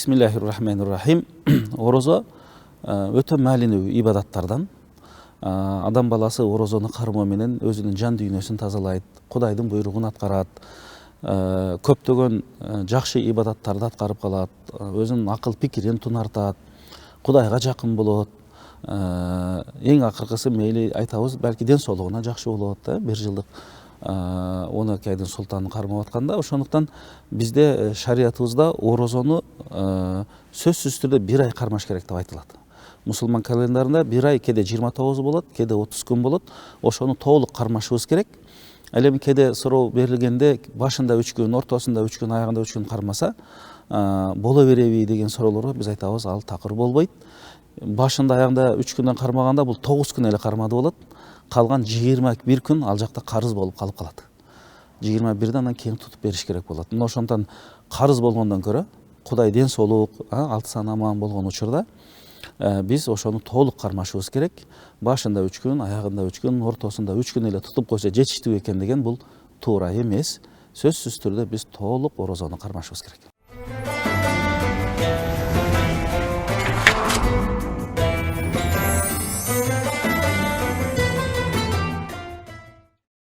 Бисмиллахир-рахманир-рахим. Орозо өтө маанилүү ибадаттардан. Адам баласы орозону кармоо менен өзүнүн жан дүйнөсүн тазалайт, Кудайдын буйругун аткарат, көптөгөн жакшы ибадаттарды аткарып калат, өзүнүн акыл пикирин тунартат, Кудайга жакын болот. Эң акыркысы мейли айтабыз, балки ден соолугуна жакшы болот да, бир жылдык 12 айдын султанын кармап атканда. Ошондуктан бизде шариятыбызда орозону сөзсүз түрдө 1 ай кармаш керек деп айтылат. Мусулман календарында 1 ай кеде 29 болот, кеде 30 күн болот. Ошону толук кармашыбыз керек. Ал эми кеде суроо берилгенде башында 3 күн, ортосунда 3 күн, аягында 3 күн кармаса боло береби деген суроолорго биз айтабыз, ал такыр болбойт. Башында аягында 3 күндөн кармаганда бул 9 күн эле кармады болот. Калган 21 күн ал жакта карыз болуп калып калат. 21-ден андан кийин тутуп бериш керек болот. Мына ошондон карыз болгондон көрө Кудай ден соолук, алты сан аман болгон учурда биз ошону толук кармашыбыз керек. Башында 3 күн, аягында 3 күн, ортосунда 3 күн эле тутуп койсо жетиштүү экен деген бул туура эмес. Сөзсүз түрдө биз толук орозону кармашыбыз керек.